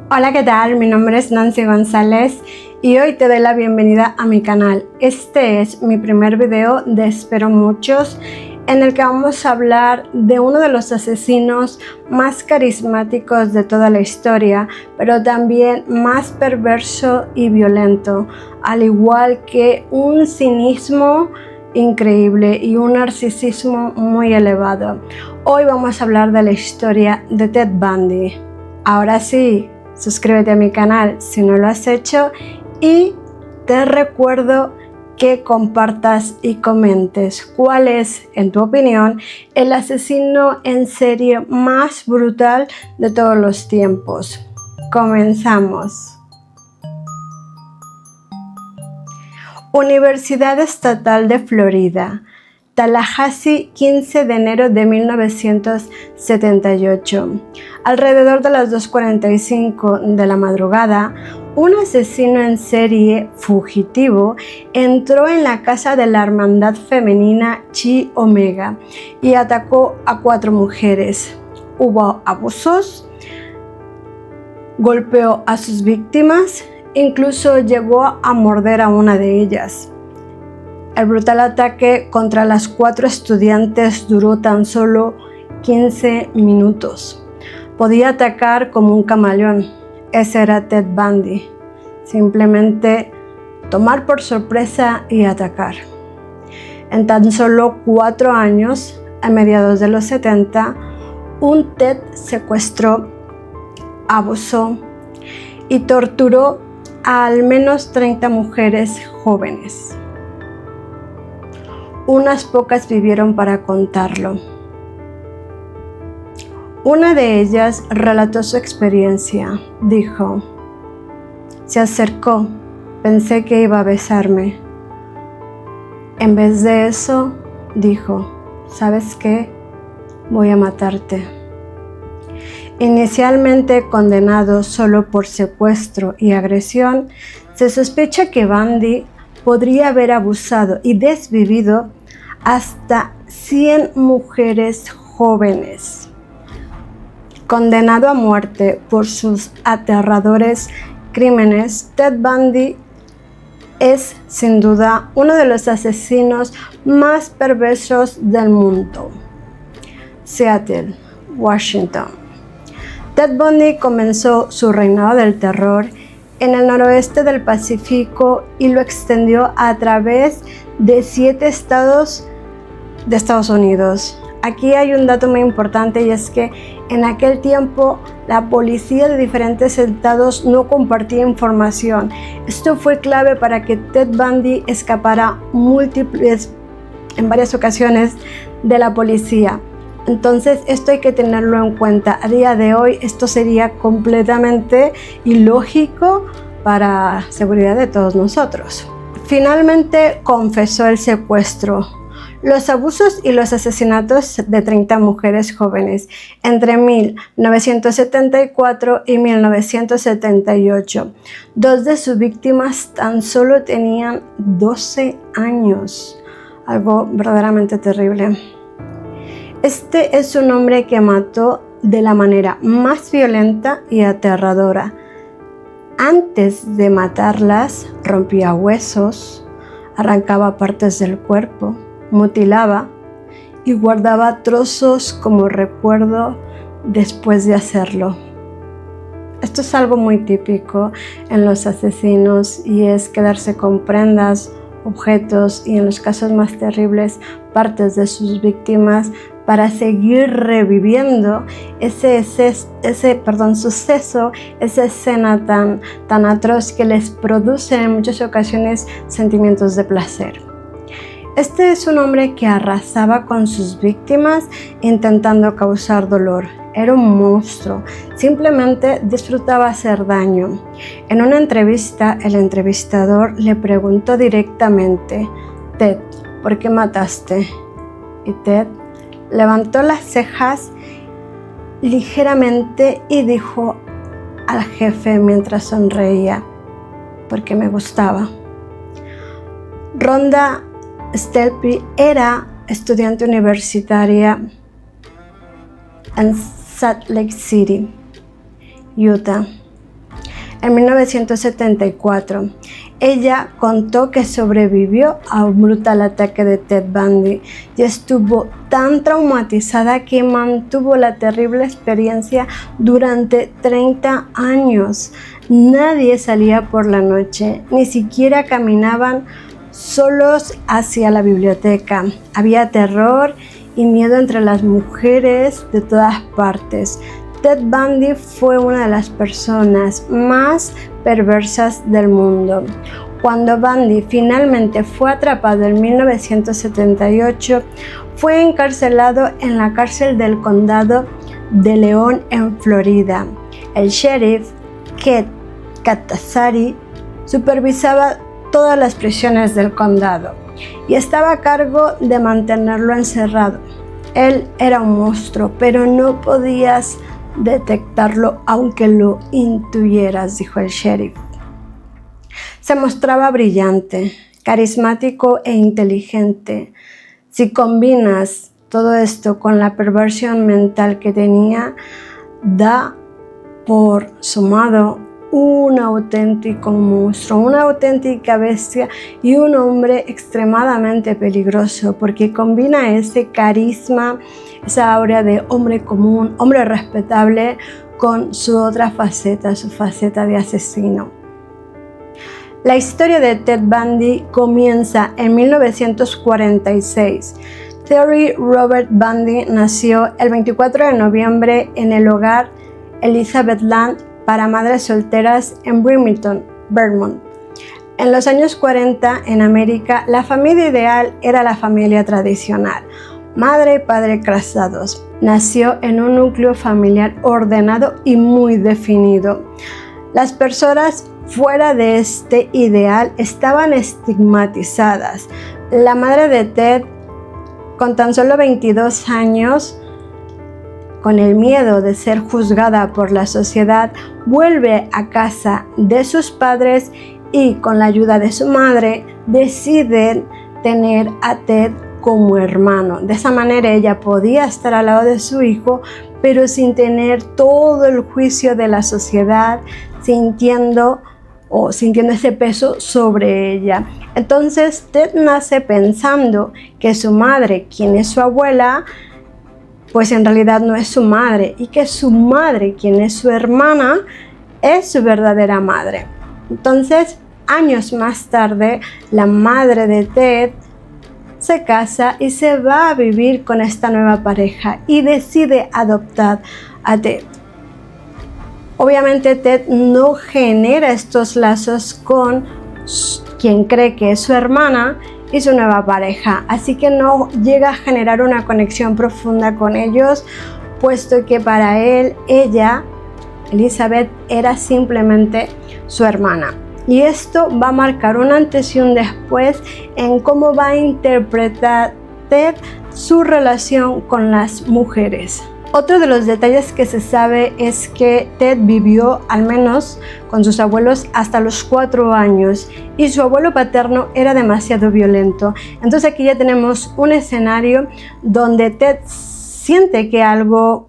Hola, ¿qué tal? Mi nombre es Nancy González y hoy te doy la bienvenida a mi canal. Este es mi primer video de Espero Muchos, en el que vamos a hablar de uno de los asesinos más carismáticos de toda la historia, pero también más perverso y violento, al igual que un cinismo increíble y un narcisismo muy elevado. Hoy vamos a hablar de la historia de Ted Bundy. Ahora sí, suscríbete a mi canal si no lo has hecho y te recuerdo que compartas y comentes cuál es, en tu opinión, el asesino en serie más brutal de todos los tiempos. Comenzamos. Universidad Estatal de Florida, Tallahassee, 15 de enero de 1978. Alrededor de las 2:45 de la madrugada, un asesino en serie fugitivo entró en la casa de la hermandad femenina Chi Omega y atacó a 4 mujeres. Hubo abusos, golpeó a sus víctimas, incluso llegó a morder a una de ellas. El brutal ataque contra las 4 estudiantes duró tan solo 15 minutos. Podía atacar como un camaleón. Ese era Ted Bundy. Simplemente tomar por sorpresa y atacar. En tan solo 4 años, a mediados de los 70, un Ted secuestró, abusó y torturó a al menos 30 mujeres jóvenes. Unas pocas vivieron para contarlo. Una de ellas relató su experiencia. Dijo: se acercó, pensé que iba a besarme. En vez de eso, dijo: ¿sabes qué? Voy a matarte. Inicialmente condenado solo por secuestro y agresión, se sospecha que Bundy podría haber abusado y desvivido hasta 100 mujeres jóvenes. Condenado a muerte por sus aterradores crímenes, Ted Bundy es sin duda uno de los asesinos más perversos del mundo. Seattle, Washington. Ted Bundy comenzó su reinado del terror en el noroeste del Pacífico y lo extendió a través de 7 estados de Estados Unidos. Aquí hay un dato muy importante, y es que en aquel tiempo la policía de diferentes estados no compartía información. Esto fue clave para que Ted Bundy escapara en varias ocasiones de la policía. Entonces esto hay que tenerlo en cuenta. A día de hoy esto sería completamente ilógico para seguridad de todos nosotros. Finalmente confesó el secuestro, los abusos y los asesinatos de 30 mujeres jóvenes entre 1974 y 1978. 2 de sus víctimas tan solo tenían 12 años. Algo verdaderamente terrible. Este es un hombre que mató de la manera más violenta y aterradora. Antes de matarlas, rompía huesos, arrancaba partes del cuerpo, mutilaba y guardaba trozos como recuerdo después de hacerlo. Esto es algo muy típico en los asesinos, y es quedarse con prendas, objetos y, en los casos más terribles, partes de sus víctimas para seguir reviviendo ese suceso, esa escena tan atroz que les produce en muchas ocasiones sentimientos de placer. Este es un hombre que arrasaba con sus víctimas intentando causar dolor. Era un monstruo, simplemente disfrutaba hacer daño. En una entrevista, el entrevistador le preguntó directamente: Ted, ¿por qué mataste? Y Ted levantó las cejas ligeramente y dijo al jefe mientras sonreía: porque me gustaba. Rhonda Stelpe era estudiante universitaria en Salt Lake City, Utah. en 1974. Ella contó que sobrevivió a un brutal ataque de Ted Bundy y estuvo tan traumatizada que mantuvo la terrible experiencia durante 30 años. Nadie salía por la noche, ni siquiera caminaban solos hacia la biblioteca. Había terror y miedo entre las mujeres de todas partes. Ted Bundy fue una de las personas más perversas del mundo. Cuando Bundy finalmente fue atrapado en 1978, fue encarcelado en la cárcel del condado de León en Florida. El sheriff Ken Catasari supervisaba todas las prisiones del condado y estaba a cargo de mantenerlo encerrado. Él era un monstruo, pero no podías detectarlo aunque lo intuyeras, dijo el sheriff. Se mostraba brillante, carismático e inteligente. Si combinas todo esto con la perversión mental que tenía, da por sumado un auténtico monstruo, una auténtica bestia y un hombre extremadamente peligroso, porque combina ese carisma, esa aura de hombre común, hombre respetable, con su otra faceta, su faceta de asesino. La historia de Ted Bundy comienza en 1946. Theory Robert Bundy nació el 24 de noviembre en el hogar Elizabeth Land para madres solteras en Birmingham, Vermont. En los años 40, en América, la familia ideal era la familia tradicional, madre y padre casados. Nació en un núcleo familiar ordenado y muy definido. Las personas fuera de este ideal estaban estigmatizadas. La madre de Ted, con tan solo 22 años, con el miedo de ser juzgada por la sociedad, vuelve a casa de sus padres y con la ayuda de su madre deciden tener a Ted como hermano. De esa manera ella podía estar al lado de su hijo, pero sin tener todo el juicio de la sociedad, sintiendo ese peso sobre ella. Entonces Ted nace pensando que su madre, quien es su abuela, pues en realidad no es su madre, y que su madre, quien es su hermana, es su verdadera madre. Entonces, años más tarde, la madre de Ted se casa y se va a vivir con esta nueva pareja y decide adoptar a Ted. Obviamente Ted no genera estos lazos con quien cree que es su hermana y su nueva pareja, así que no llega a generar una conexión profunda con ellos, puesto que para él, ella, Elizabeth, era simplemente su hermana. Y esto va a marcar un antes y un después en cómo va a interpretar Ted su relación con las mujeres. Otro de los detalles que se sabe es que Ted vivió al menos con sus abuelos hasta los 4 años y su abuelo paterno era demasiado violento. Entonces aquí ya tenemos un escenario donde Ted siente que algo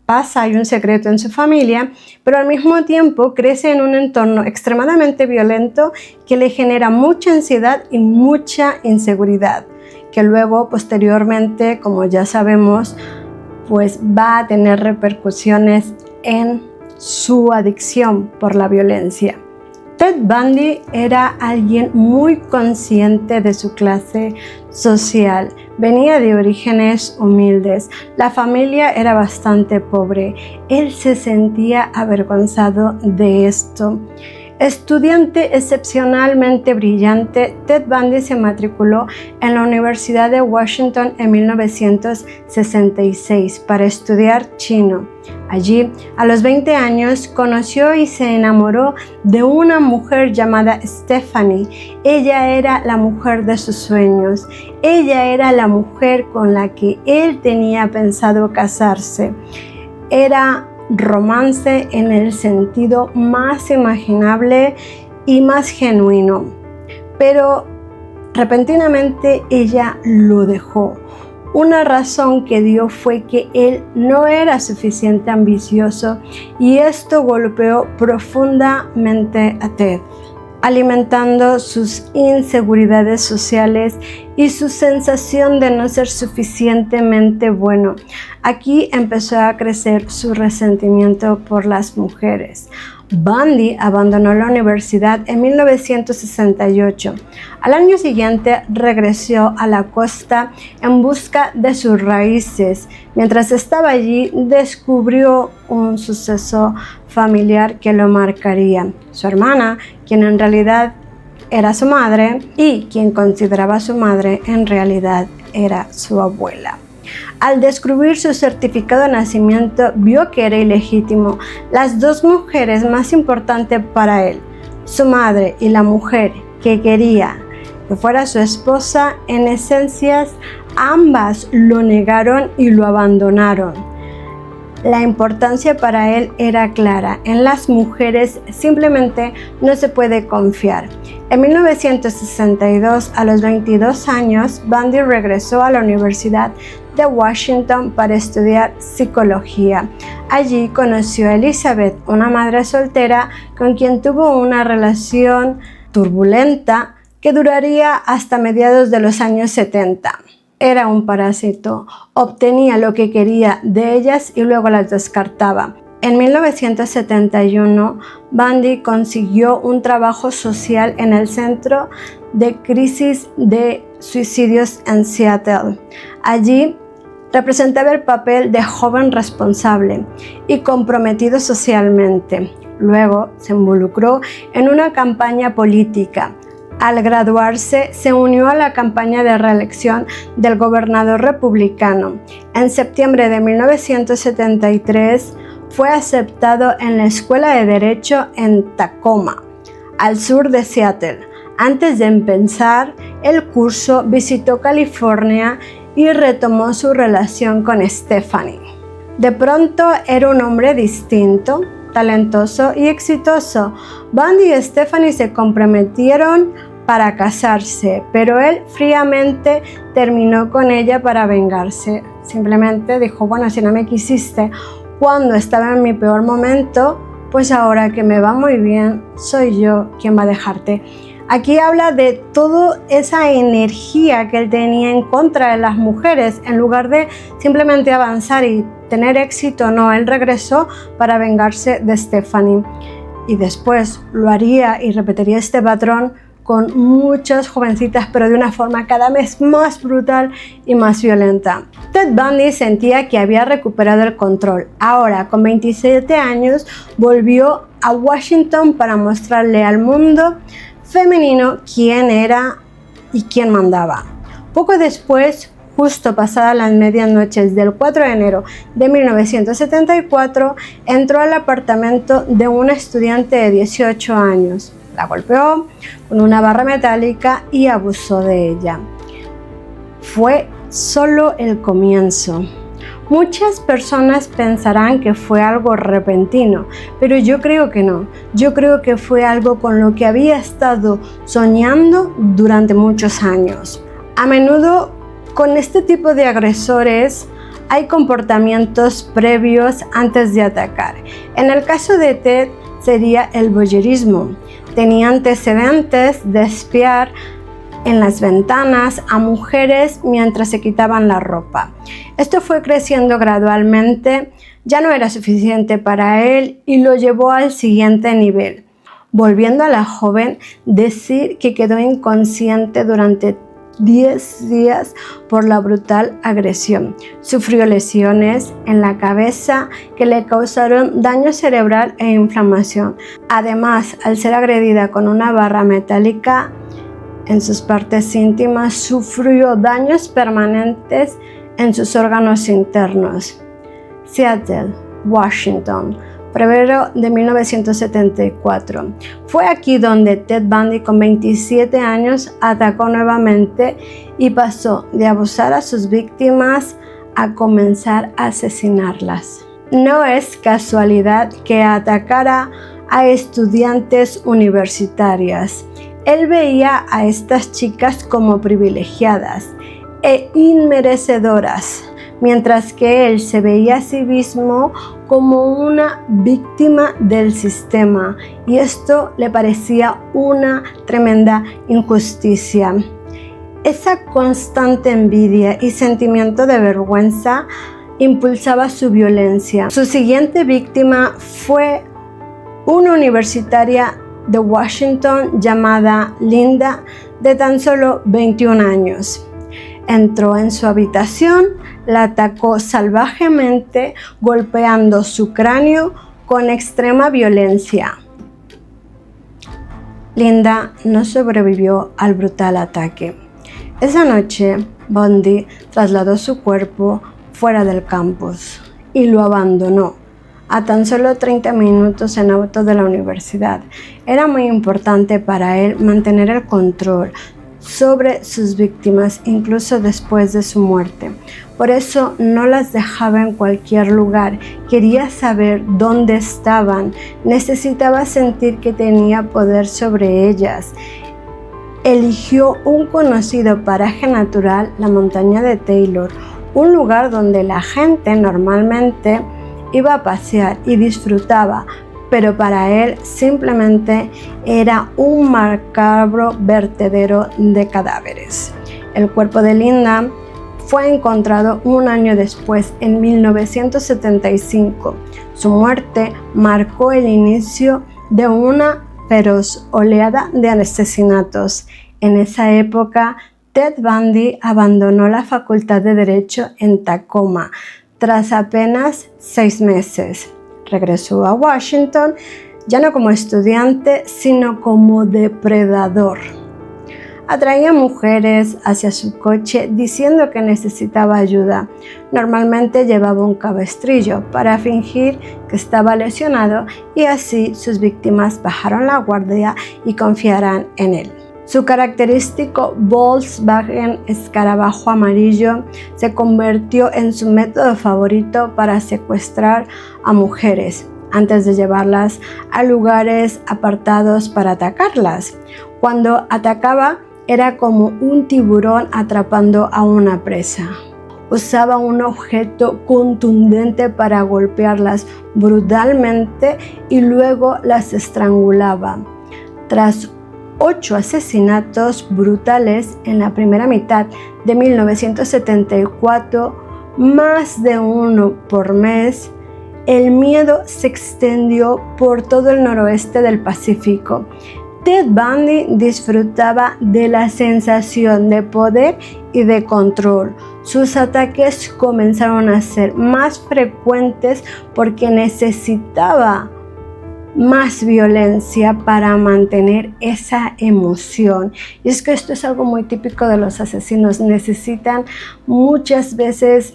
pasa, hay un secreto en su familia, pero al mismo tiempo crece en un entorno extremadamente violento que le genera mucha ansiedad y mucha inseguridad, que luego posteriormente, como ya sabemos, pues va a tener repercusiones en su adicción por la violencia. Ted Bundy era alguien muy consciente de su clase social. Venía de orígenes humildes. La familia era bastante pobre. Él se sentía avergonzado de esto. Estudiante excepcionalmente brillante, Ted Bundy se matriculó en la Universidad de Washington en 1966 para estudiar chino. Allí, a los 20 años, conoció y se enamoró de una mujer llamada Stephanie. Ella era la mujer de sus sueños. Ella era la mujer con la que él tenía pensado casarse. Era romance en el sentido más imaginable y más genuino, pero repentinamente ella lo dejó Una razón que dio fue que él no era suficiente ambicioso y esto golpeó profundamente a Ted, alimentando sus inseguridades sociales y su sensación de no ser suficientemente bueno. Aquí empezó a crecer su resentimiento por las mujeres. Bundy abandonó la universidad en 1968. Al año siguiente regresó a la costa en busca de sus raíces. Mientras estaba allí, descubrió un suceso familiar que lo marcaría. Su hermana, quien en realidad era su madre, y quien consideraba su madre, en realidad era su abuela. Al descubrir su certificado de nacimiento, vio que era ilegítimo. Las dos mujeres más importantes para él, su madre y la mujer que quería que fuera su esposa, en esencia, ambas lo negaron y lo abandonaron. La importancia para él era clara. En las mujeres simplemente no se puede confiar. En 1962, a los 22 años, Bundy regresó a la Universidad de Washington para estudiar psicología. Allí conoció a Elizabeth, una madre soltera con quien tuvo una relación turbulenta que duraría hasta mediados de los años 70. Era un parásito, obtenía lo que quería de ellas y luego las descartaba. En 1971, Bundy consiguió un trabajo social en el Centro de Crisis de Suicidios en Seattle. Allí representaba el papel de joven responsable y comprometido socialmente. Luego se involucró en una campaña política. Al graduarse, se unió a la campaña de reelección del gobernador republicano. En septiembre de 1973, fue aceptado en la Escuela de Derecho en Tacoma, al sur de Seattle. Antes de empezar el curso, visitó California y retomó su relación con Stephanie. De pronto era un hombre distinto, talentoso y exitoso. Bundy y Stephanie se comprometieron para casarse, pero él fríamente terminó con ella para vengarse. Simplemente dijo, bueno, si no me quisiste cuando estaba en mi peor momento, pues ahora que me va muy bien, soy yo quien va a dejarte. Aquí habla de toda esa energía que él tenía en contra de las mujeres. En lugar de simplemente avanzar y tener éxito, no, él regresó para vengarse de Stephanie. Y después lo haría y repetiría este patrón con muchas jovencitas, pero de una forma cada vez más brutal y más violenta. Ted Bundy sentía que había recuperado el control. Ahora, con 27 años, volvió a Washington para mostrarle al mundo femenino quién era y quién mandaba. Poco después, justo pasadas las medianoches del 4 de enero de 1974, entró al apartamento de una estudiante de 18 años. La golpeó con una barra metálica y abusó de ella. Fue solo el comienzo. Muchas personas pensarán que fue algo repentino, pero yo creo que no. Yo creo que fue algo con lo que había estado soñando durante muchos años. A menudo, con este tipo de agresores, hay comportamientos previos antes de atacar. En el caso de Ted, sería el voyeurismo. Tenía antecedentes de espiar en las ventanas a mujeres mientras se quitaban la ropa. Esto fue creciendo gradualmente, ya no era suficiente para él y lo llevó al siguiente nivel. Volviendo a la joven, decir que quedó inconsciente durante 10 días por la brutal agresión. Sufrió lesiones en la cabeza que le causaron daño cerebral e inflamación. Además, al ser agredida con una barra metálica en sus partes íntimas, sufrió daños permanentes en sus órganos internos. Seattle, Washington, febrero de 1974. Fue aquí donde Ted Bundy, con 27 años, atacó nuevamente y pasó de abusar a sus víctimas a comenzar a asesinarlas. No es casualidad que atacara a estudiantes universitarias. Él veía a estas chicas como privilegiadas. e inmerecedoras, mientras que él se veía a sí mismo como una víctima del sistema, y esto le parecía una tremenda injusticia. Esa constante envidia y sentimiento de vergüenza impulsaba su violencia. Su siguiente víctima fue una universitaria de Washington llamada Linda, de tan solo 21 años. Entró en su habitación, la atacó salvajemente, golpeando su cráneo con extrema violencia. Linda no sobrevivió al brutal ataque. Esa noche, Bundy trasladó su cuerpo fuera del campus y lo abandonó a tan solo 30 minutos en auto de la universidad. Era muy importante para él mantener el control sobre sus víctimas, incluso después de su muerte. Por eso no las dejaba en cualquier lugar. Quería saber dónde estaban. Necesitaba sentir que tenía poder sobre ellas. Eligió un conocido paraje natural, la montaña de Taylor, un lugar donde la gente normalmente iba a pasear y disfrutaba, pero para él simplemente era un macabro vertedero de cadáveres. El cuerpo de Linda fue encontrado un año después, en 1975. Su muerte marcó el inicio de una feroz oleada de asesinatos. En esa época, Ted Bundy abandonó la Facultad de Derecho en Tacoma tras apenas 6 meses. Regresó a Washington, ya no como estudiante, sino como depredador. Atraía mujeres hacia su coche diciendo que necesitaba ayuda. Normalmente llevaba un cabestrillo para fingir que estaba lesionado, y así sus víctimas bajaron la guardia y confiarán en él. Su característico Volkswagen Escarabajo amarillo se convirtió en su método favorito para secuestrar a mujeres antes de llevarlas a lugares apartados para atacarlas. Cuando atacaba, era como un tiburón atrapando a una presa. Usaba un objeto contundente para golpearlas brutalmente y luego las estrangulaba. Tras 8 asesinatos brutales en la primera mitad de 1974, más de uno por mes, el miedo se extendió por todo el noroeste del Pacífico. Ted Bundy disfrutaba de la sensación de poder y de control. Sus ataques comenzaron a ser más frecuentes porque necesitaba más violencia para mantener esa emoción. Y es que esto es algo muy típico de los asesinos. Necesitan muchas veces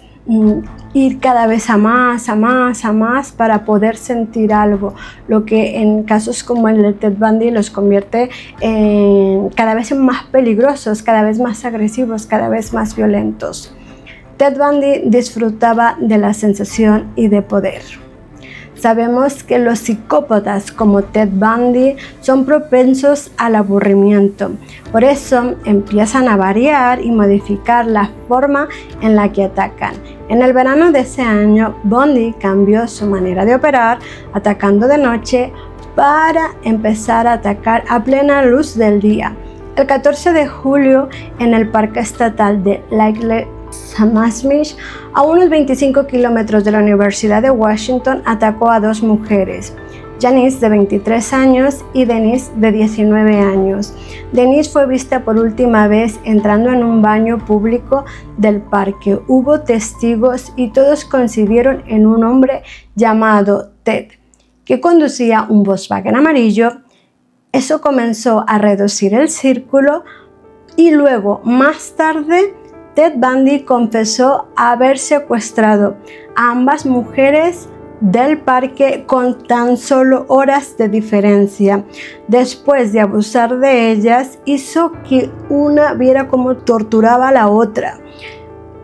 ir cada vez a más para poder sentir algo, lo que en casos como el de Ted Bundy los convierte cada vez más peligrosos, cada vez más agresivos, cada vez más violentos. Ted Bundy disfrutaba de la sensación y de poder. Sabemos que los psicópatas como Ted Bundy son propensos al aburrimiento. Por eso empiezan a variar y modificar la forma en la que atacan. En el verano de ese año, Bundy cambió su manera de operar, atacando de noche para empezar a atacar a plena luz del día. El 14 de julio, en el Parque Estatal de Lake Sammamish, a unos 25 kilómetros de la Universidad de Washington, atacó a 2 mujeres, Janice, de 23 años, y Denise, de 19 años. Denise fue vista por última vez entrando en un baño público del parque. Hubo testigos y todos coincidieron en un hombre llamado Ted, que conducía un Volkswagen amarillo. Eso comenzó a reducir el círculo y luego, más tarde, Ted Bundy confesó haber secuestrado a ambas mujeres del parque con tan solo horas de diferencia. Después de abusar de ellas, hizo que una viera cómo torturaba a la otra.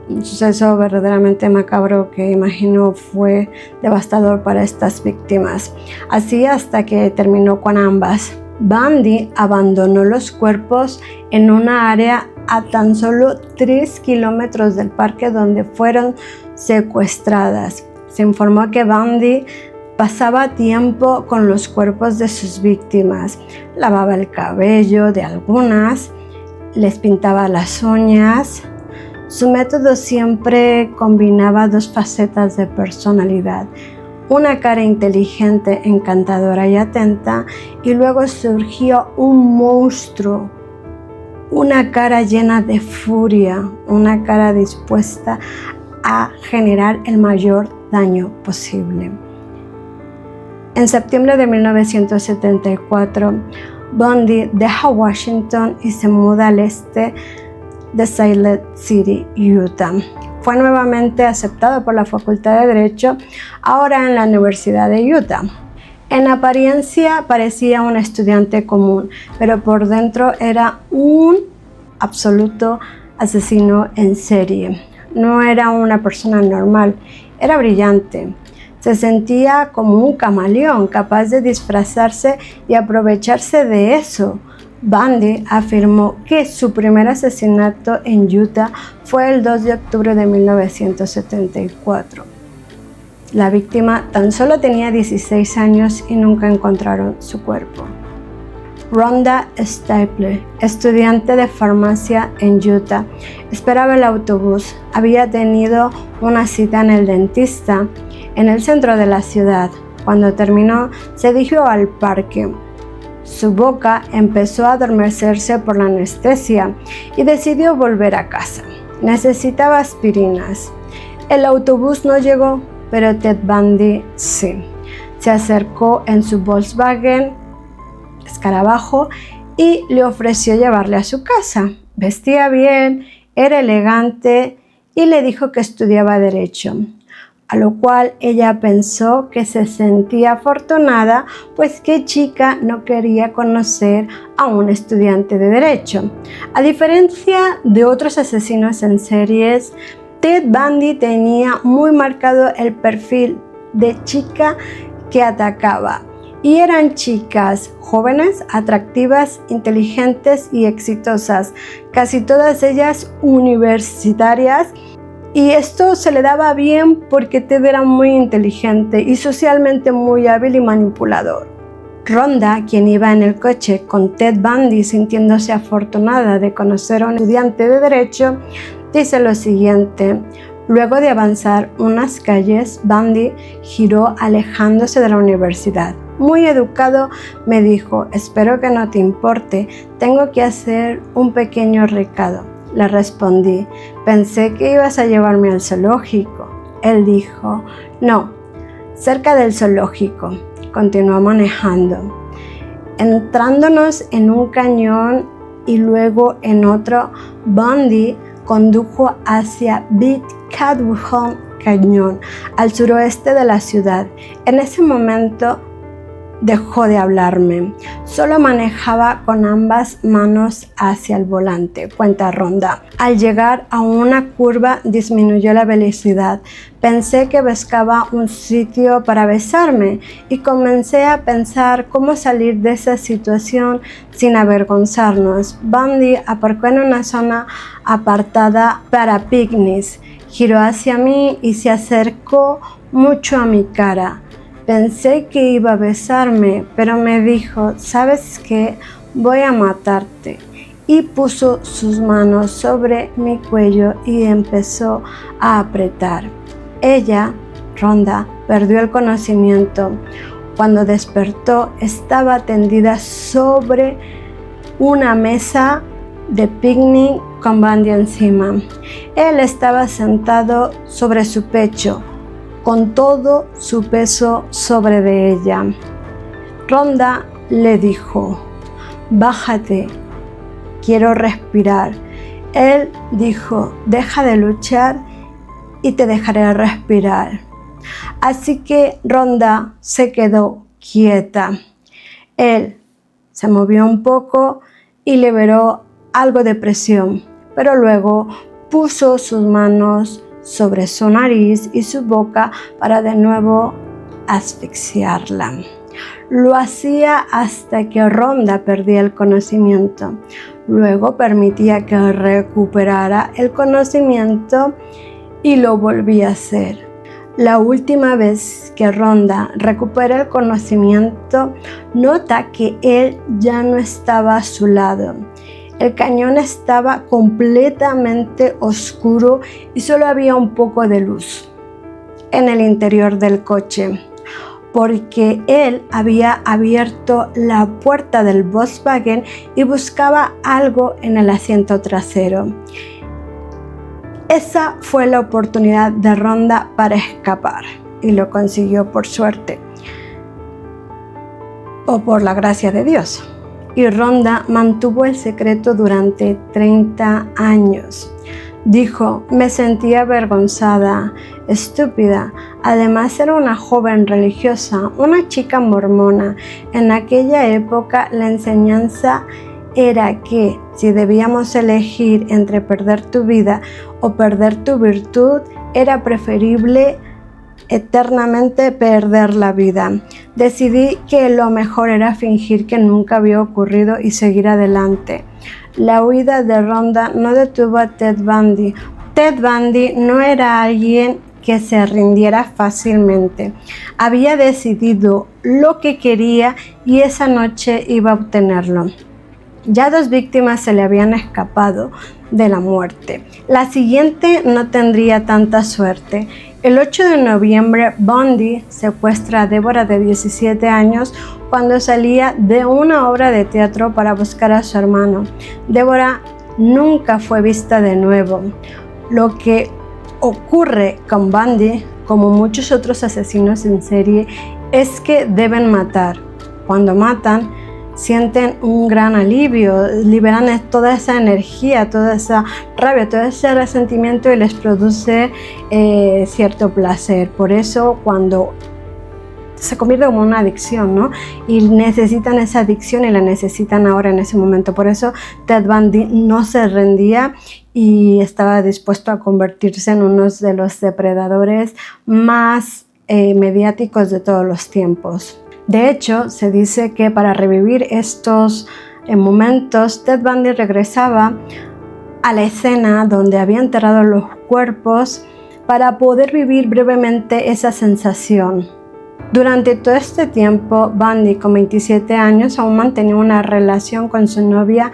Un suceso verdaderamente macabro que imagino fue devastador para estas víctimas. Así hasta que terminó con ambas. Bundy abandonó los cuerpos en una área a tan solo 3 kilómetros del parque donde fueron secuestradas. Se informó que Bundy pasaba tiempo con los cuerpos de sus víctimas, lavaba el cabello de algunas, les pintaba las uñas. Su método siempre combinaba dos facetas de personalidad: una cara inteligente, encantadora y atenta, y luego surgió un monstruo, una cara llena de furia, una cara dispuesta a generar el mayor daño posible. En septiembre de 1974, Bundy deja Washington y se muda al este de Salt City, Utah. Fue nuevamente aceptado por la Facultad de Derecho, ahora en la Universidad de Utah. En apariencia parecía un estudiante común, pero por dentro era un absoluto asesino en serie. No era una persona normal, era brillante. Se sentía como un camaleón, capaz de disfrazarse y aprovecharse de eso. Bundy afirmó que su primer asesinato en Utah fue el 2 de octubre de 1974. La víctima tan solo tenía 16 años y nunca encontraron su cuerpo. Rhonda Staples, estudiante de farmacia en Utah, esperaba el autobús. Había tenido una cita en el dentista en el centro de la ciudad. Cuando terminó, se dirigió al parque. Su boca empezó a adormecerse por la anestesia y decidió volver a casa. Necesitaba aspirinas. El autobús no llegó, pero Ted Bundy sí. Se acercó en su Volkswagen escarabajo y le ofreció llevarle a su casa. Vestía bien, era elegante y le dijo que estudiaba Derecho, a lo cual ella pensó que se sentía afortunada, pues qué chica no quería conocer a un estudiante de Derecho. A diferencia de otros asesinos en series, Ted Bundy tenía muy marcado el perfil de chica que atacaba, y eran chicas jóvenes, atractivas, inteligentes y exitosas, casi todas ellas universitarias. Y esto se le daba bien porque Ted era muy inteligente y socialmente muy hábil y manipulador. Rhonda, quien iba en el coche con Ted Bundy sintiéndose afortunada de conocer a un estudiante de Derecho, dice lo siguiente: luego de avanzar unas calles, Bundy giró alejándose de la universidad. Muy educado me dijo: espero que no te importe, tengo que hacer un pequeño recado. Le respondí: pensé que ibas a llevarme al zoológico. Él dijo: no, cerca del zoológico. Continuó manejando, entrándonos en un cañón y luego en otro. Bundy condujo hacia Big Caldwell Cañón, al suroeste de la ciudad. En ese momento dejó de hablarme. Solo manejaba con ambas manos hacia el volante, cuenta Rhonda. Al llegar a una curva disminuyó la velocidad. Pensé que buscaba un sitio para besarme y comencé a pensar cómo salir de esa situación sin avergonzarnos. Bundy aparcó en una zona apartada para picnics. Giró hacia mí y se acercó mucho a mi cara. Pensé que iba a besarme, pero me dijo: ¿sabes qué? Voy a matarte. Y puso sus manos sobre mi cuello y empezó a apretar. Ella, Rhonda, perdió el conocimiento. Cuando despertó, estaba tendida sobre una mesa de picnic con Bundy encima. Él estaba sentado sobre su pecho, con todo su peso sobre de ella. Rhonda le dijo: bájate, quiero respirar. Él dijo: deja de luchar y te dejaré respirar. Así que Rhonda se quedó quieta. Él se movió un poco y liberó algo de presión, pero luego puso sus manos sobre su nariz y su boca para de nuevo asfixiarla. Lo hacía hasta que Rhonda perdía el conocimiento. Luego permitía que recuperara el conocimiento y lo volvía a hacer. La última vez que Rhonda recupera el conocimiento, nota que él ya no estaba a su lado. El cañón estaba completamente oscuro y solo había un poco de luz en el interior del coche, porque él había abierto la puerta del Volkswagen y buscaba algo en el asiento trasero. Esa fue la oportunidad de Rhonda para escapar y lo consiguió por suerte o por la gracia de Dios. Y Rhonda mantuvo el secreto durante 30 años. Dijo: me sentía avergonzada, estúpida. Además era una joven religiosa, una chica mormona. En aquella época la enseñanza era que si debíamos elegir entre perder tu vida o perder tu virtud, era preferible eternamente perder la vida. Decidí que lo mejor era fingir que nunca había ocurrido y seguir adelante. La huida de Rhonda no detuvo a Ted Bundy. Ted Bundy no era alguien que se rindiera fácilmente. Había decidido lo que quería y esa noche iba a obtenerlo. Ya 2 víctimas se le habían escapado de la muerte. La siguiente no tendría tanta suerte. El 8 de noviembre, Bundy secuestra a Deborah, de 17 años, cuando salía de una obra de teatro para buscar a su hermano. Deborah nunca fue vista de nuevo. Lo que ocurre con Bundy, como muchos otros asesinos en serie, es que deben matar. Cuando matan, sienten un gran alivio, liberan toda esa energía, toda esa rabia, todo ese resentimiento y les produce cierto placer. Por eso cuando se convierte como una adicción, ¿no? Y necesitan esa adicción y la necesitan ahora en ese momento. Por eso Ted Bundy no se rendía y estaba dispuesto a convertirse en uno de los depredadores más mediáticos de todos los tiempos. De hecho, se dice que para revivir estos momentos, Ted Bundy regresaba a la escena donde había enterrado los cuerpos para poder vivir brevemente esa sensación. Durante todo este tiempo, Bundy, con 27 años, aún mantenía una relación con su novia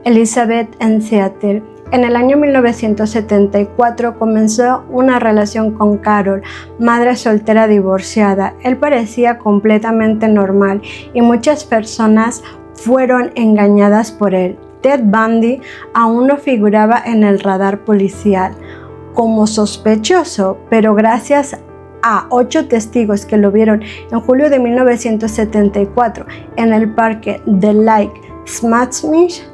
Elizabeth en Seattle. En el año 1974 comenzó una relación con Carol, madre soltera divorciada. Él parecía completamente normal y muchas personas fueron engañadas por él. Ted Bundy aún no figuraba en el radar policial como sospechoso, pero gracias a 8 testigos que lo vieron en julio de 1974 en el parque de Lake Sammamish,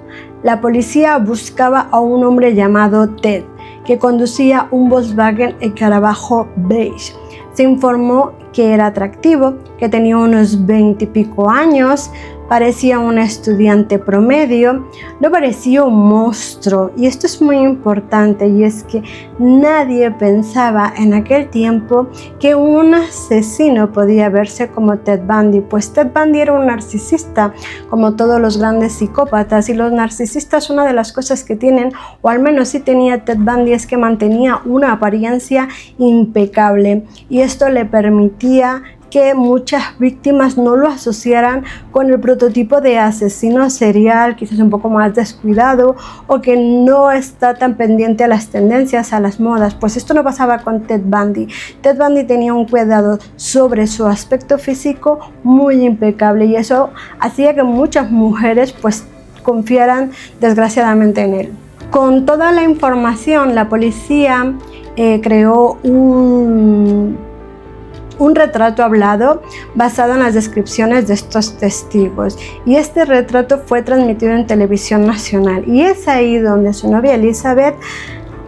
la policía buscaba a un hombre llamado Ted, que conducía un Volkswagen Escarabajo beige. Se informó que era atractivo, que tenía unos 20 y pico años, parecía un estudiante promedio, no parecía un monstruo. Y esto es muy importante, y es que nadie pensaba en aquel tiempo que un asesino podía verse como Ted Bundy, pues Ted Bundy era un narcisista, como todos los grandes psicópatas, y los narcisistas, una de las cosas que tienen, o al menos sí tenía Ted Bundy, es que mantenía una apariencia impecable, y esto le permitía que muchas víctimas no lo asociaran con el prototipo de asesino serial, quizás un poco más descuidado o que no está tan pendiente a las tendencias, a las modas. Pues esto no pasaba con Ted Bundy. Ted Bundy tenía un cuidado sobre su aspecto físico muy impecable, y eso hacía que muchas mujeres pues confiaran desgraciadamente en él. Con toda la información, la policía creó un retrato hablado basado en las descripciones de estos testigos, y este retrato fue transmitido en televisión nacional, y es ahí donde su novia Elizabeth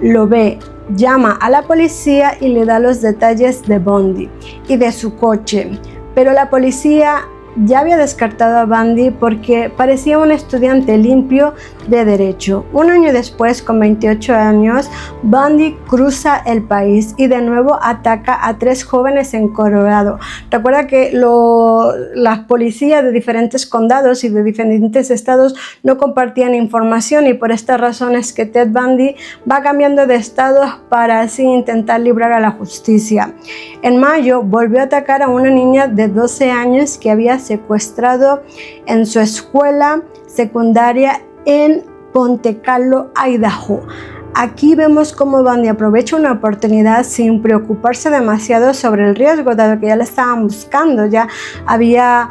lo ve, llama a la policía y le da los detalles de Bundy y de su coche, pero la policía ya había descartado a Bundy porque parecía un estudiante limpio de derecho. Un año después, con 28 años, Bundy cruza el país y de nuevo ataca a 3 jóvenes en Colorado. Recuerda que las policías de diferentes condados y de diferentes estados no compartían información, y por esta razón es que Ted Bundy va cambiando de estados para así intentar librar a la justicia. En mayo volvió a atacar a una niña de 12 años que había secuestrado en su escuela secundaria en Ponte Carlo, Idaho. Aquí vemos cómo Bundy aprovecha una oportunidad sin preocuparse demasiado sobre el riesgo, dado que ya la estaban buscando, ya había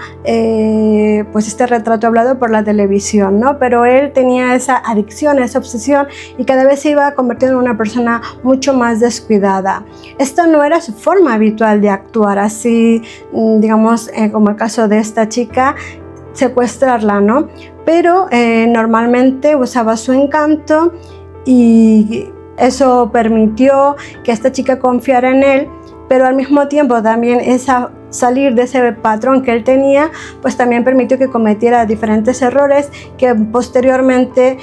pues este retrato hablado por la televisión, ¿no? Pero él tenía esa adicción, esa obsesión, y cada vez se iba convirtiendo en una persona mucho más descuidada. Esto no era su forma habitual de actuar, así digamos como el caso de esta chica, secuestrarla, ¿no? Pero normalmente usaba su encanto, y eso permitió que esta chica confiara en él, pero al mismo tiempo también salir de ese patrón que él tenía, pues también permitió que cometiera diferentes errores que posteriormente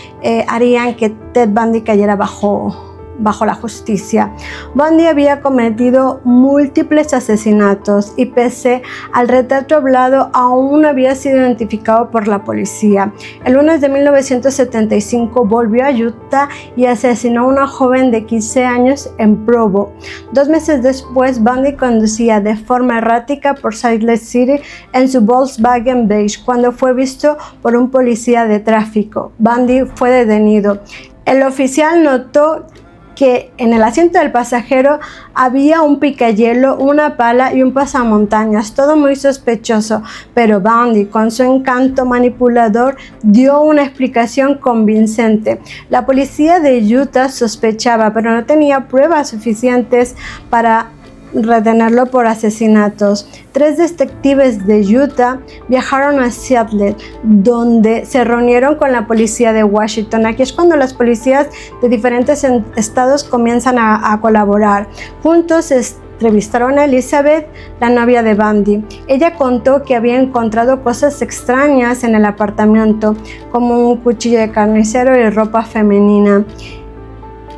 harían que Ted Bundy cayera bajo la justicia. Bundy había cometido múltiples asesinatos y pese al retrato hablado aún no había sido identificado por la policía. El lunes de 1975 volvió a Utah y asesinó a una joven de 15 años en Provo. 2 meses después, Bundy conducía de forma errática por Salt Lake City en su Volkswagen beige cuando fue visto por un policía de tráfico. Bundy fue detenido. El oficial notó que en el asiento del pasajero había un picahielo, una pala y un pasamontañas, todo muy sospechoso, pero Bundy, con su encanto manipulador, dio una explicación convincente. La policía de Utah sospechaba, pero no tenía pruebas suficientes para retenerlo por asesinatos. 3 detectives de Utah viajaron a Seattle, donde se reunieron con la policía de Washington. Aquí es cuando las policías de diferentes estados comienzan a colaborar. Juntos entrevistaron a Elizabeth, la novia de Bundy. Ella contó que había encontrado cosas extrañas en el apartamento, como un cuchillo de carnicero y ropa femenina.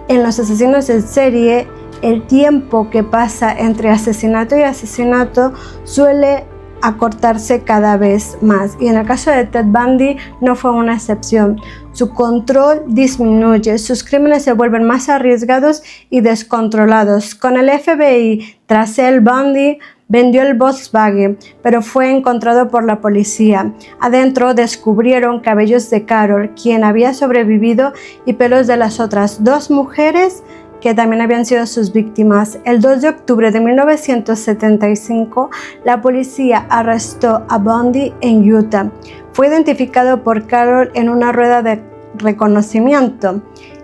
En los asesinos en serie, el tiempo que pasa entre asesinato y asesinato suele acortarse cada vez más, y en el caso de Ted Bundy no fue una excepción. Su control disminuye, sus crímenes se vuelven más arriesgados y descontrolados. Con el FBI tras él, Bundy vendió el Volkswagen, pero fue encontrado por la policía. Adentro descubrieron cabellos de Carol, quien había sobrevivido, y pelos de las otras 2 mujeres que también habían sido sus víctimas. El 2 de octubre de 1975, la policía arrestó a Bundy en Utah. Fue identificado por Carol en una rueda de reconocimiento.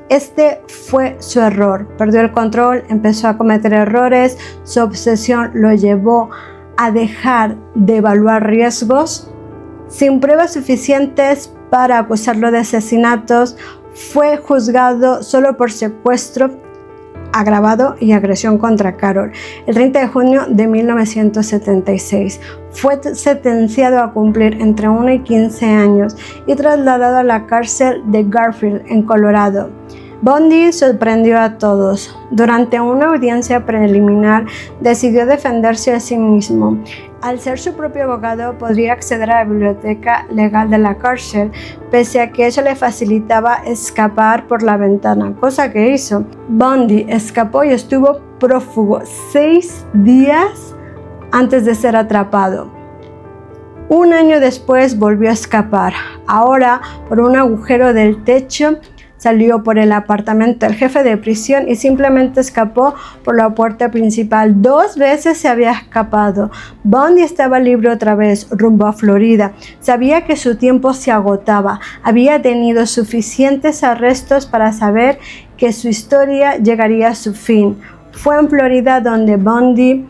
Este fue su error. Perdió el control, empezó a cometer errores, su obsesión lo llevó a dejar de evaluar riesgos. Sin pruebas suficientes para acusarlo de asesinatos, fue juzgado solo por secuestro agravado y agresión contra Carol. El 30 de junio de 1976 fue sentenciado a cumplir entre 1 y 15 años y trasladado a la cárcel de Garfield en Colorado. Bundy sorprendió a todos. Durante una audiencia preliminar decidió defenderse a sí mismo. Al ser su propio abogado, podría acceder a la biblioteca legal de la cárcel, pese a que eso le facilitaba escapar por la ventana, cosa que hizo. Bundy escapó y estuvo prófugo 6 días antes de ser atrapado. Un año después volvió a escapar. Ahora, por un agujero del techo, salió por el apartamento del jefe de prisión y simplemente escapó por la puerta principal. 2 veces se había escapado. Bundy estaba libre otra vez, rumbo a Florida. Sabía que su tiempo se agotaba. Había tenido suficientes arrestos para saber que su historia llegaría a su fin. Fue en Florida donde Bundy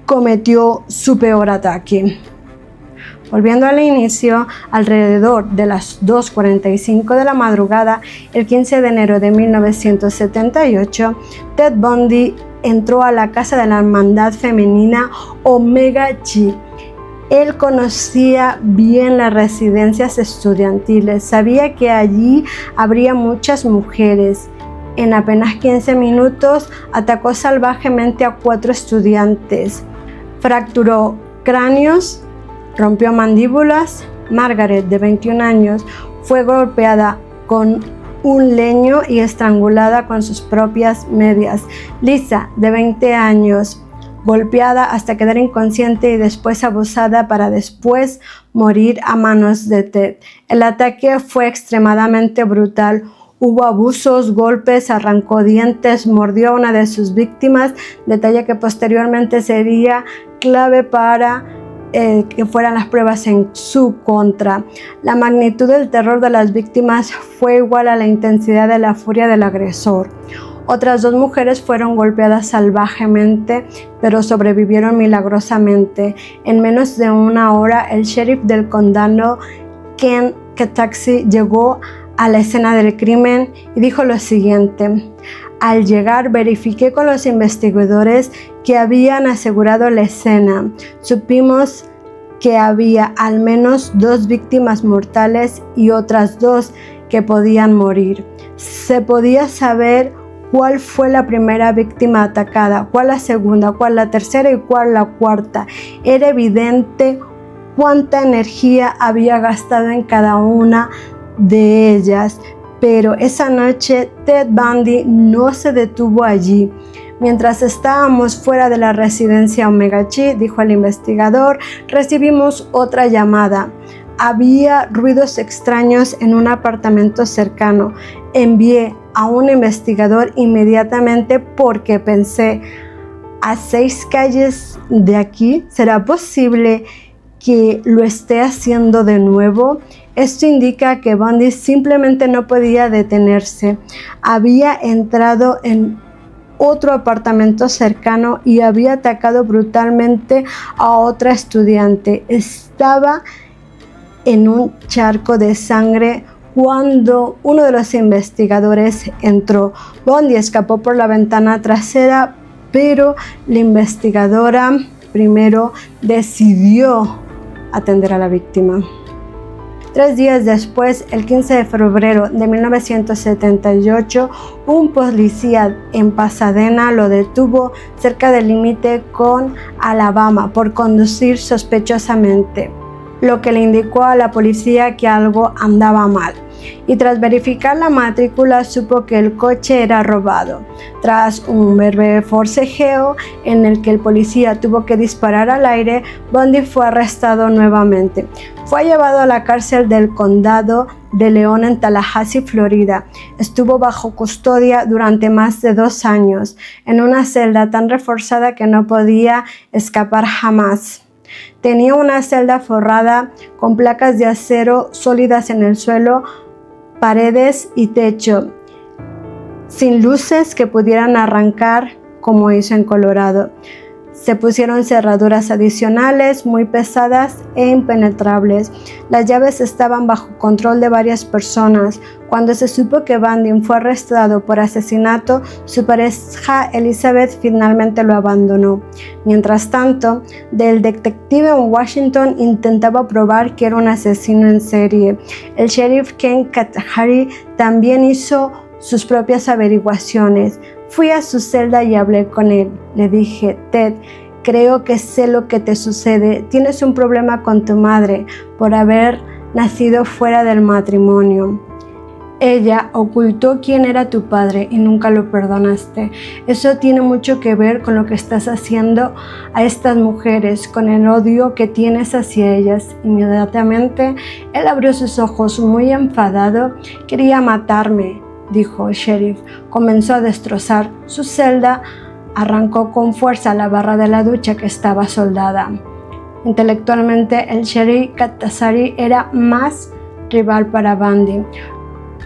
cometió su peor ataque. Volviendo al inicio, alrededor de las 2:45 de la madrugada, el 15 de enero de 1978, Ted Bundy entró a la casa de la hermandad femenina Omega Chi. Él conocía bien las residencias estudiantiles, sabía que allí habría muchas mujeres. En apenas 15 minutos atacó salvajemente a 4 estudiantes, fracturó cráneos, rompió mandíbulas. Margaret, de 21 años, fue golpeada con un leño y estrangulada con sus propias medias. Lisa, de 20 años, golpeada hasta quedar inconsciente y después abusada para después morir a manos de Ted. El ataque fue extremadamente brutal. Hubo abusos, golpes, arrancó dientes, mordió a una de sus víctimas, detalle que posteriormente sería clave para que fueran las pruebas en su contra. La magnitud del terror de las víctimas fue igual a la intensidad de la furia del agresor. Otras 2 mujeres fueron golpeadas salvajemente, pero sobrevivieron milagrosamente. En menos de una hora, el sheriff del condado, Ken Kataxi, llegó a la escena del crimen y dijo lo siguiente: al llegar, verifiqué con los investigadores que habían asegurado la escena. Supimos que había al menos 2 víctimas mortales y otras 2 que podían morir. Se podía saber cuál fue la primera víctima atacada, cuál la segunda, cuál la tercera y cuál la cuarta. Era evidente cuánta energía había gastado en cada una de ellas. Pero esa noche Ted Bundy no se detuvo allí. Mientras estábamos fuera de la residencia Omega Chi, dijo el investigador, recibimos otra llamada. Había ruidos extraños en un apartamento cercano. Envié a un investigador inmediatamente porque pensé, a 6 calles de aquí, ¿será posible que lo esté haciendo de nuevo? Esto indica que Bundy simplemente no podía detenerse. Había entrado en otro apartamento cercano y había atacado brutalmente a otra estudiante. Estaba en un charco de sangre cuando uno de los investigadores entró. Bundy escapó por la ventana trasera, pero la investigadora primero decidió atender a la víctima. 3 días después, el 15 de febrero de 1978, un policía en Pasadena lo detuvo cerca del límite con Alabama por conducir sospechosamente, lo que le indicó a la policía que algo andaba mal. Y tras verificar la matrícula supo que el coche era robado. Tras un breve forcejeo en el que el policía tuvo que disparar al aire, Bundy fue arrestado nuevamente. Fue llevado a la cárcel del condado de León en Tallahassee, Florida. Estuvo bajo custodia durante más de 2 años, en una celda tan reforzada que no podía escapar jamás. Tenía una celda forrada con placas de acero sólidas en el suelo, paredes y techo, sin luces que pudieran arrancar como hizo en Colorado. Se pusieron cerraduras adicionales muy pesadas e impenetrables. Las llaves estaban bajo control de varias personas. Cuando se supo que Bundy fue arrestado por asesinato, su pareja Elizabeth finalmente lo abandonó. Mientras tanto, el detective en Washington intentaba probar que era un asesino en serie. El sheriff Ken Kataxi también hizo sus propias averiguaciones. Fui a su celda y hablé con él. Le dije: Ted, creo que sé lo que te sucede. Tienes un problema con tu madre por haber nacido fuera del matrimonio. Ella ocultó quién era tu padre y nunca lo perdonaste. Eso tiene mucho que ver con lo que estás haciendo a estas mujeres, con el odio que tienes hacia ellas. Inmediatamente, él abrió sus ojos muy enfadado. Quería matarme, dijo el sheriff. Comenzó a destrozar su celda, arrancó con fuerza la barra de la ducha que estaba soldada. Intelectualmente, el sheriff Kataxi era más rival para Bundy.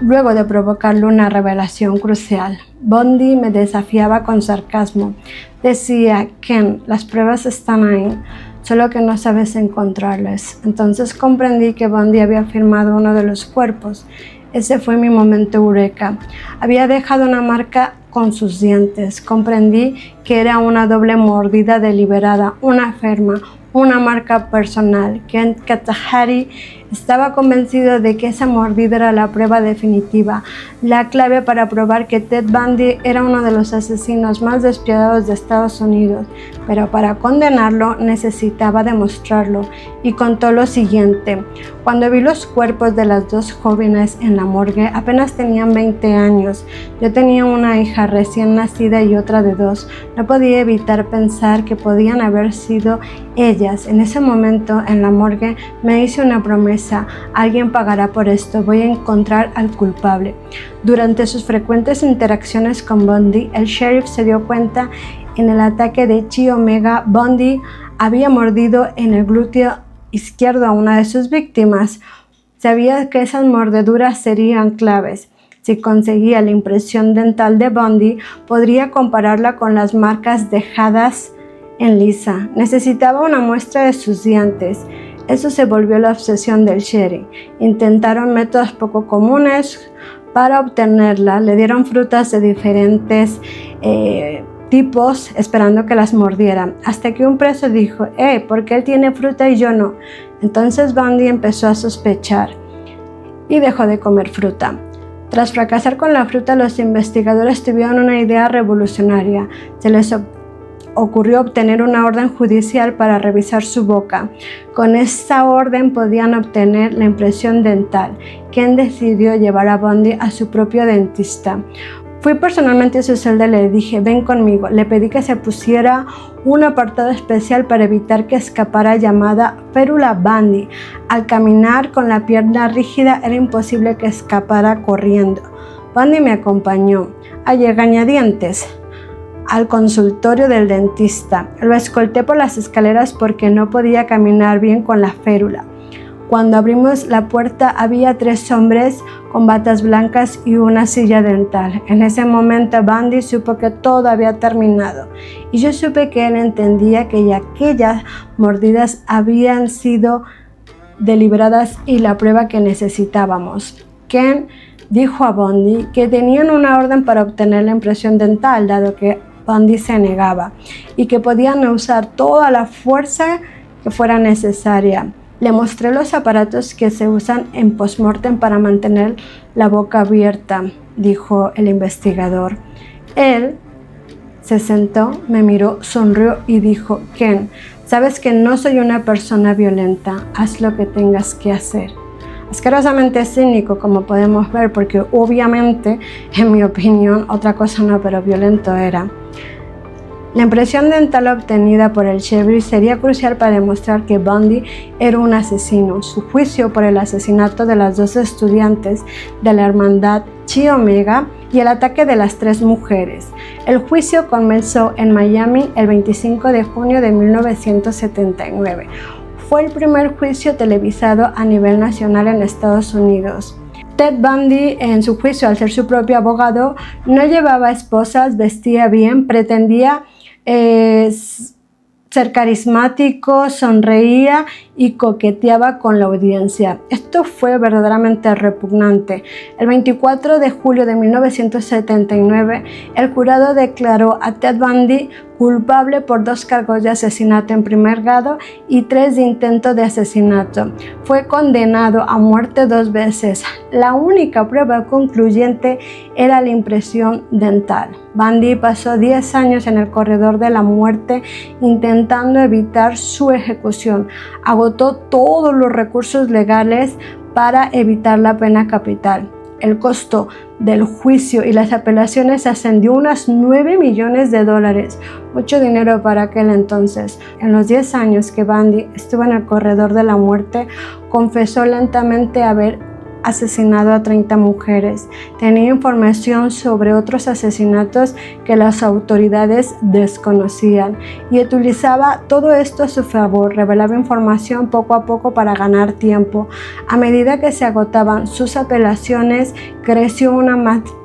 Luego de provocarle una revelación crucial, Bundy me desafiaba con sarcasmo. Decía: Ken, las pruebas están ahí, solo que no sabes encontrarlas. Entonces comprendí que Bundy había firmado uno de los cuerpos. Ese fue mi momento eureka. Había dejado una marca con sus dientes. Comprendí que era una doble mordida deliberada, una una marca personal. Ken Katahari estaba convencido de que esa mordida era la prueba definitiva, la clave para probar que Ted Bundy era uno de los asesinos más despiadados de Estados Unidos, pero para condenarlo necesitaba demostrarlo, y contó lo siguiente: cuando vi los cuerpos de las dos jóvenes en la morgue, apenas tenían 20 años. Yo tenía una hija recién nacida y otra de 2. No podía evitar pensar que podían haber sido ellas. En ese momento, en la morgue, me hice una promesa: alguien pagará por esto, voy a encontrar al culpable. Durante sus frecuentes interacciones con Bundy, el sheriff se dio cuenta en el ataque de Chi Omega. Bundy había mordido en el glúteo izquierdo a una de sus víctimas. Sabía que esas mordeduras serían claves. Si conseguía la impresión dental de Bundy, podría compararla con las marcas dejadas en Lisa. Necesitaba una muestra de sus dientes. Eso se volvió la obsesión del sheriff. Intentaron métodos poco comunes para obtenerla. Le dieron frutas de diferentes tipos esperando que las mordieran, hasta que un preso dijo: ¿por qué él tiene fruta y yo no? Entonces Bundy empezó a sospechar y dejó de comer fruta. Tras fracasar con la fruta, los investigadores tuvieron una idea revolucionaria. Se les ocurrió obtener una orden judicial para revisar su boca. Con esta orden podían obtener la impresión dental. Ken decidió llevar a Bundy a su propio dentista. Fui personalmente a su celda y le dije: ven conmigo. Le pedí que se pusiera un apartado especial para evitar que escapara, llamada férula Bundy. Al caminar con la pierna rígida era imposible que escapara corriendo. Bundy me acompañó a regañadientes al consultorio del dentista. Lo escolté por las escaleras porque no podía caminar bien con la férula. Cuando abrimos la puerta había 3 hombres con batas blancas y una silla dental. En ese momento Bundy supo que todo había terminado, y yo supe que él entendía que aquellas mordidas habían sido deliberadas y la prueba que necesitábamos. Ken dijo a Bundy que tenían una orden para obtener la impresión dental, dado que Bundy se negaba, y que podían usar toda la fuerza que fuera necesaria. Le mostré los aparatos que se usan en postmortem para mantener la boca abierta, dijo el investigador. Él se sentó, me miró, sonrió y dijo: Ken, sabes que no soy una persona violenta, haz lo que tengas que hacer. Asquerosamente cínico, como podemos ver, porque obviamente, en mi opinión, otra cosa no, pero violento era. La impresión dental obtenida por el sheriff sería crucial para demostrar que Bundy era un asesino. Su juicio por el asesinato de las 2 estudiantes de la hermandad Chi Omega y el ataque de las 3 mujeres. El juicio comenzó en Miami el 25 de junio de 1979. Fue el primer juicio televisado a nivel nacional en Estados Unidos. Ted Bundy, en su juicio, al ser su propio abogado, no llevaba esposas, vestía bien, pretendía ser carismático, sonreía y coqueteaba con la audiencia. Esto fue verdaderamente repugnante. El 24 de julio de 1979, el jurado declaró a Ted Bundy culpable por 2 cargos de asesinato en primer grado y 3 de intento de asesinato. Fue condenado a muerte 2 veces. La única prueba concluyente era la impresión dental. Bundy pasó 10 años en el corredor de la muerte intentando evitar su ejecución. Agotó todos los recursos legales para evitar la pena capital. El costo del juicio y las apelaciones ascendió a unos $9 millones, mucho dinero para aquel entonces. En los 10 años que Bundy estuvo en el corredor de la muerte, confesó lentamente haber asesinado a 30 mujeres. Tenía información sobre otros asesinatos que las autoridades desconocían y utilizaba todo esto a su favor. Revelaba información poco a poco para ganar tiempo. A medida que se agotaban sus apelaciones, creció una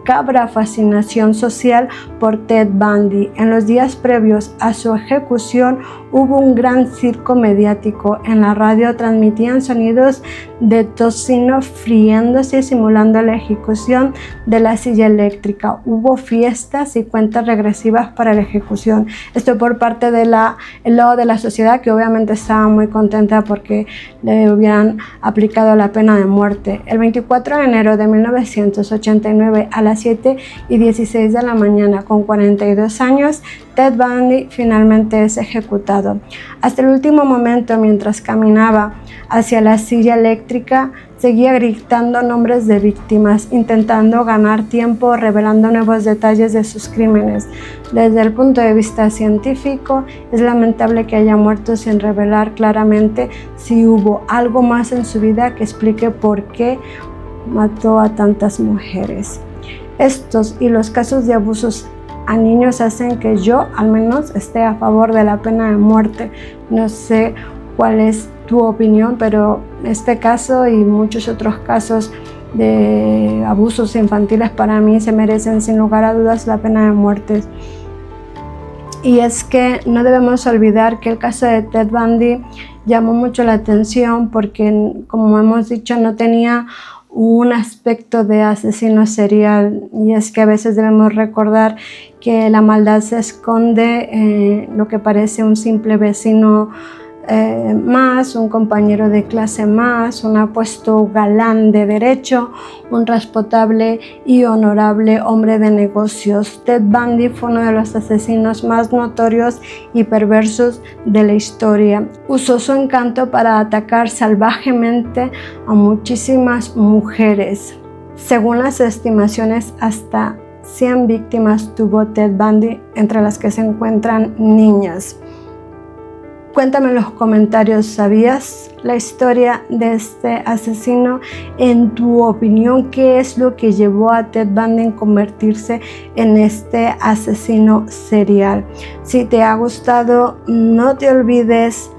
macabra fascinación social por Ted Bundy. En los días previos a su ejecución hubo un gran circo mediático. En la radio transmitían sonidos de tocino friéndose simulando la ejecución de la silla eléctrica. Hubo fiestas y cuentas regresivas para la ejecución. Esto por parte del lado de la sociedad, que obviamente estaba muy contenta porque le hubieran aplicado la pena de muerte. El 24 de enero de 1989 a las 7:16 de la mañana, con 42 años, Ted Bundy finalmente es ejecutado. Hasta el último momento, mientras caminaba hacia la silla eléctrica, seguía gritando nombres de víctimas, intentando ganar tiempo, revelando nuevos detalles de sus crímenes. Desde el punto de vista científico, es lamentable que haya muerto sin revelar claramente si hubo algo más en su vida que explique por qué mató a tantas mujeres. Estos y los casos de abusos a niños hacen que yo, al menos, esté a favor de la pena de muerte. No sé cuál es tu opinión, pero este caso y muchos otros casos de abusos infantiles para mí se merecen sin lugar a dudas la pena de muerte. Y es que no debemos olvidar que el caso de Ted Bundy llamó mucho la atención porque, como hemos dicho, no tenía un aspecto de asesino serial, y es que a veces debemos recordar que la maldad se esconde en lo que parece un simple vecino más, un compañero de clase más, un apuesto galán de derecho, un respetable y honorable hombre de negocios. Ted Bundy fue uno de los asesinos más notorios y perversos de la historia. Usó su encanto para atacar salvajemente a muchísimas mujeres. Según las estimaciones, hasta 100 víctimas tuvo Ted Bundy, entre las que se encuentran niñas. Cuéntame en los comentarios, ¿sabías la historia de este asesino? En tu opinión, ¿qué es lo que llevó a Ted Bundy a convertirse en este asesino serial? Si te ha gustado, no te olvides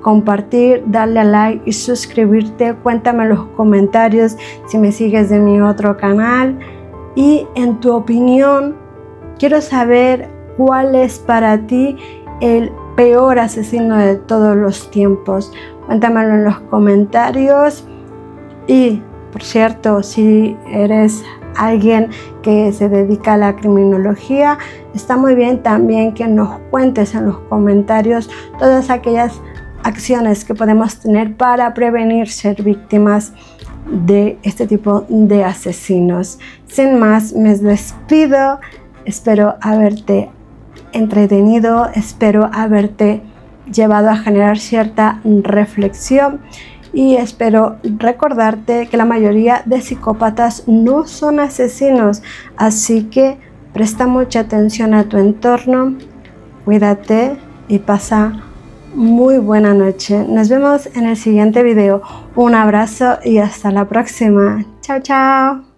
compartir, darle a like y suscribirte. Cuéntame en los comentarios si me sigues de mi otro canal. Y en tu opinión, quiero saber cuál es para ti el peor asesino de todos los tiempos. Cuéntamelo en los comentarios. Y, por cierto, si eres alguien que se dedica a la criminología, está muy bien también que nos cuentes en los comentarios todas aquellas acciones que podemos tener para prevenir ser víctimas de este tipo de asesinos. Sin más, me despido. Espero haberte entretenido, espero haberte llevado a generar cierta reflexión y espero recordarte que la mayoría de psicópatas no son asesinos, así que presta mucha atención a tu entorno, cuídate y pasa muy buena noche. Nos vemos en el siguiente video. Un abrazo y hasta la próxima. Chao, chao.